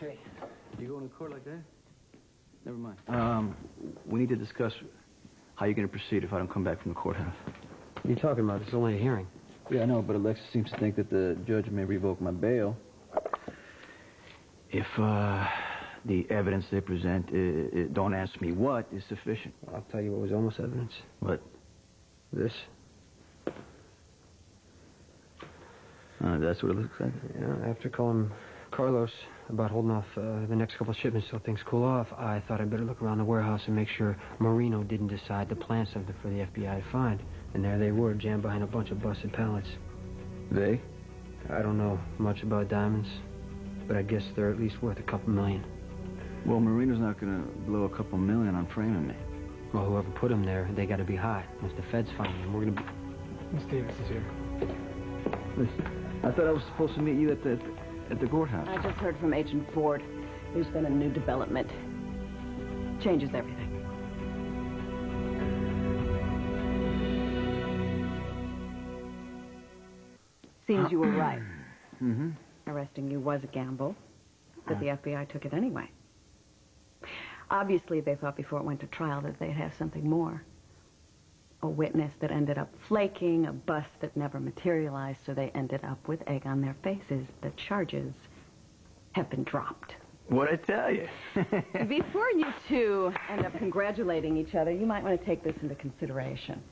Hey, you going to court like that? Never mind. We need to discuss how you're going to proceed if I don't come back from the courthouse. What are you talking about? This is only a hearing. Yeah, I know, but Alexis seems to think that the judge may revoke my bail if the evidence they present, don't ask me what, is sufficient. Well, I'll tell you what was almost evidence. What? This. That's what it looks like? Yeah, after calling Carlos about holding off the next couple of shipments till things cool off, I thought I'd better look around the warehouse and make sure Marino didn't decide to plant something for the FBI to find. And there they were, jammed behind a bunch of busted pallets. They? I don't know much about diamonds, but I guess they're at least worth a couple million. Well, Marino's not going to blow a couple million on framing me. Well, whoever put them there, they got to be hot. If the feds find them, we're going to be... Miss Davis is here. Listen, I thought I was supposed to meet you at the courthouse. I just heard from Agent Ford. There's been a new development. Changes everything. Seems you were right. Mm-hmm. Arresting you was a gamble, but the FBI took it anyway. Obviously, they thought before it went to trial that they'd have something more. A witness that ended up flaking, a bust that never materialized, so they ended up with egg on their faces. The charges have been dropped. What'd I tell you? Before you two end up congratulating each other, you might want to take this into consideration.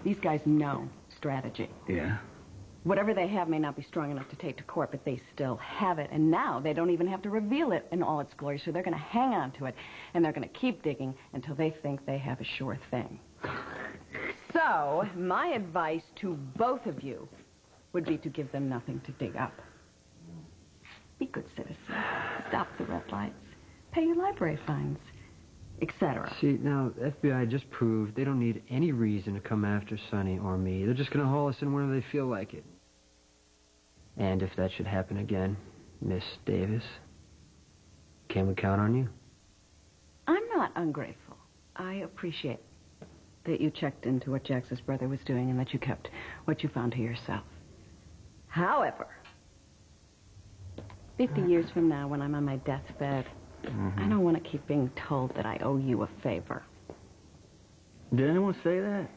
These guys know strategy. Yeah? Whatever they have may not be strong enough to take to court, but they still have it. And now they don't even have to reveal it in all its glory, so they're going to hang on to it, and they're going to keep digging until they think they have a sure thing. So, my advice to both of you would be to give them nothing to dig up. Be good citizens. Stop the red lights. Pay your library fines, etc. See, now, the FBI just proved they don't need any reason to come after Sonny or me. They're just going to haul us in whenever they feel like it. And if that should happen again, Miss Davis, can we count on you? I'm not ungrateful. I appreciate that you checked into what Jax's brother was doing and that you kept what you found to yourself. However, 50 years from now, when I'm on my deathbed, I don't want to keep being told that I owe you a favor. Did anyone say that?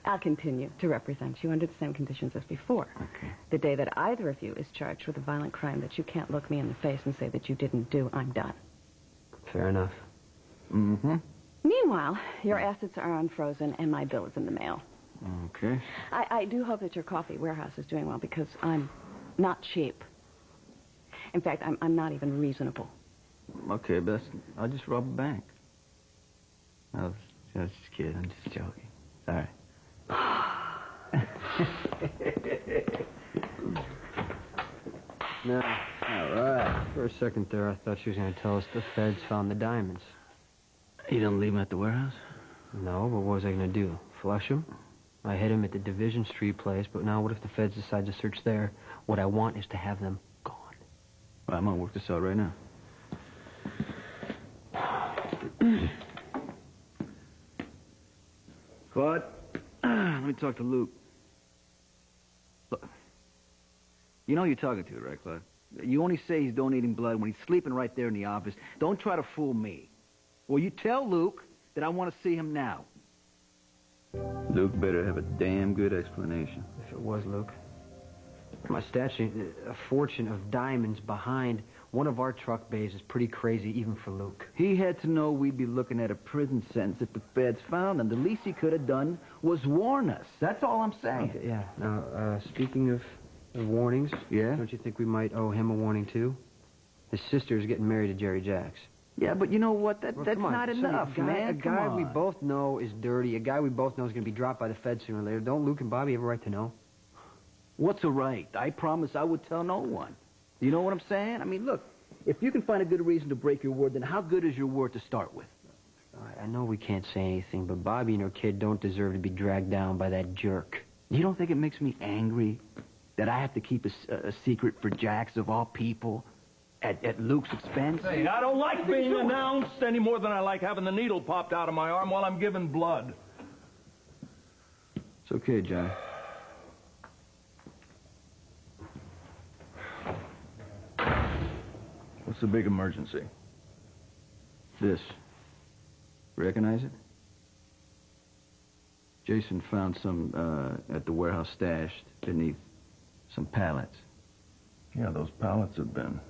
I'll continue to represent you under the same conditions as before. Okay. The day that either of you is charged with a violent crime that you can't look me in the face and say that you didn't do, I'm done. Fair enough. Mm-hmm. Meanwhile, your assets are unfrozen and my bill is in the mail. Okay. I do hope that your coffee warehouse is doing well because I'm not cheap. In fact, I'm not even reasonable. Okay, but I'll just rob a bank. I was just kidding. I'm just joking. Sorry. Now, all right. For a second there, I thought she was going to tell us the feds found the diamonds. You don't leave them at the warehouse? No, but what was I going to do? Flush them? I hid them at the Division Street place, but now what if the feds decide to search there? What I want is to have them gone. Well, I'm going to work this out right now. Claude, let me talk to Luke. Look, you know who you're talking to, right, Claude? You only say he's donating blood when he's sleeping right there in the office. Don't try to fool me. Well, you tell Luke that I want to see him now. Luke better have a damn good explanation. If it was Luke. My statue, a fortune of diamonds behind one of our truck bays is pretty crazy, even for Luke. He had to know we'd be looking at a prison sentence if the feds found him. The least he could have done was warn us. That's all I'm saying. Okay, yeah. Now, speaking of warnings, yeah? Don't you think we might owe him a warning, too? His sister's getting married to Jerry Jax. Yeah, but you know what? That's not enough, man. A guy we both know is dirty. A guy we both know is going to be dropped by the feds sooner or later. Don't Luke and Bobby have a right to know? What's a right? I promise I would tell no one. You know what I'm saying? I mean, look, if you can find a good reason to break your word, then how good is your word to start with? All right, I know we can't say anything, but Bobby and her kid don't deserve to be dragged down by that jerk. You don't think it makes me angry that I have to keep a secret for Jax, of all people, at Luke's expense? Hey, I don't like being announced any more than I like having the needle popped out of my arm while I'm giving blood. It's okay, John. What's the big emergency? This. Recognize it? Jason found some at the warehouse stashed beneath some pallets. Yeah, those pallets have been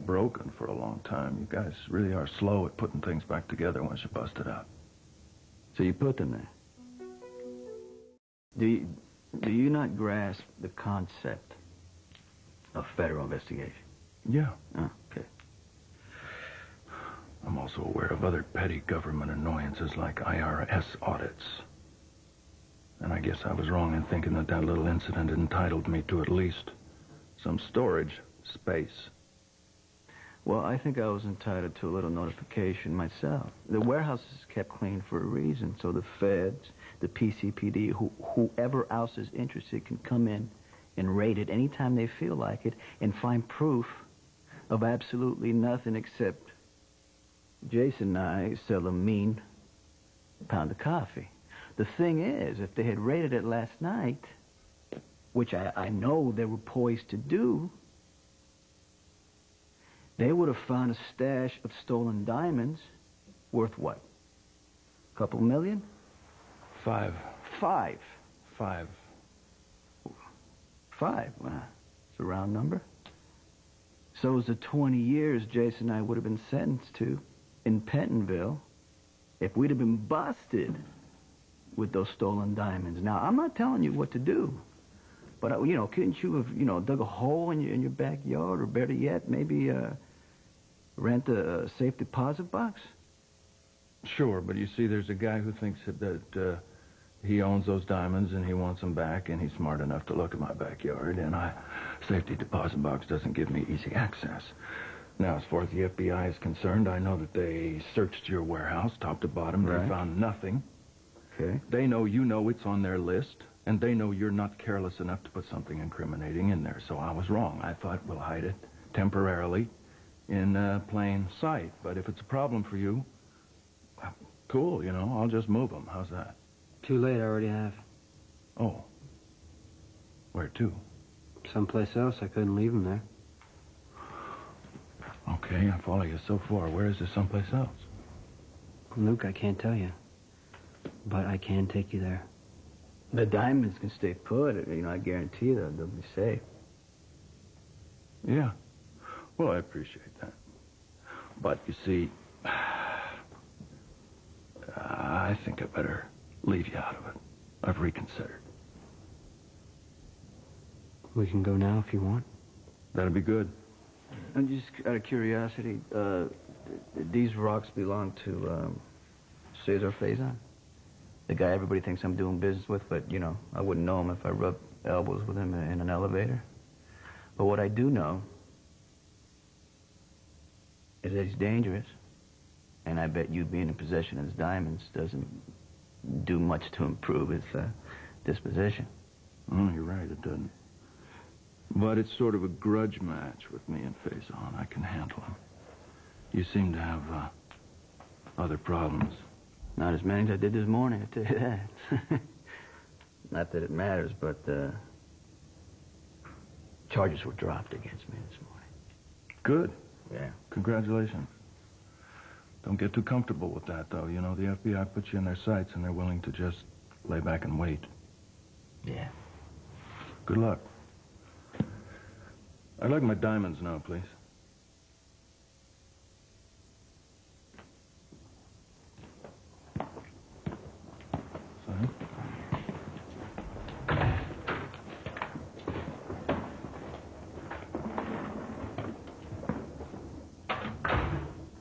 broken for a long time. You guys really are slow at putting things back together once you bust it out. So you put them there. Do you not grasp the concept of federal investigation? Yeah. Oh, okay. I'm also aware of other petty government annoyances like IRS audits. And I guess I was wrong in thinking that that little incident entitled me to at least some storage space. Well, I think I was entitled to a little notification myself. The warehouse is kept clean for a reason, so the feds, the PCPD, whoever else is interested can come in and raid it anytime they feel like it and find proof of absolutely nothing except Jason and I sell a mean pound of coffee. The thing is, if they had raided it last night, which I know they were poised to do, they would have found a stash of stolen diamonds worth what? A couple million? Five. Five. Five. Well, it's a round number. So is the 20 years Jason and I would have been sentenced to in Pentonville if we'd have been busted with those stolen diamonds. Now, I'm not telling you what to do, but, couldn't you have, dug a hole in your backyard, or better yet, maybe rent a safe deposit box? Sure, but you see, there's a guy who thinks that he owns those diamonds and he wants them back, and he's smart enough to look at my backyard, and safety deposit box doesn't give me easy access. Now, as far as the FBI is concerned, I know that they searched your warehouse top to bottom. Right. They found nothing. Okay. They know you know it's on their list, and they know you're not careless enough to put something incriminating in there. So I was wrong. I thought we'll hide it temporarily in plain sight. But if it's a problem for you, well, cool, I'll just move them. How's that? Too late, I already have. Oh. Where to? Someplace else, I couldn't leave them there. Okay, I follow you so far. Where is this someplace else? Luke, I can't tell you. But I can take you there. The diamonds can stay put. I guarantee you they'll be safe. Yeah. Well, I appreciate that. But, you see, I think I better leave you out of it. I've reconsidered. We can go now if you want. That'd be good. And just out of curiosity, these rocks belong to Cesar Faison? The guy everybody thinks I'm doing business with, but, I wouldn't know him if I rubbed elbows with him in an elevator. But what I do know is that he's dangerous. And I bet you being in possession of his diamonds doesn't do much to improve his disposition. Oh, you're right, it doesn't. But it's sort of a grudge match with me and Faison. I can handle him. You seem to have other problems. Not as many as I did this morning, I tell you that. Not that it matters, but charges were dropped against me this morning. Good. Yeah. Congratulations. Don't get too comfortable with that, though. The FBI puts you in their sights, and they're willing to just lay back and wait. Yeah. Good luck. I'd like my diamonds now, please.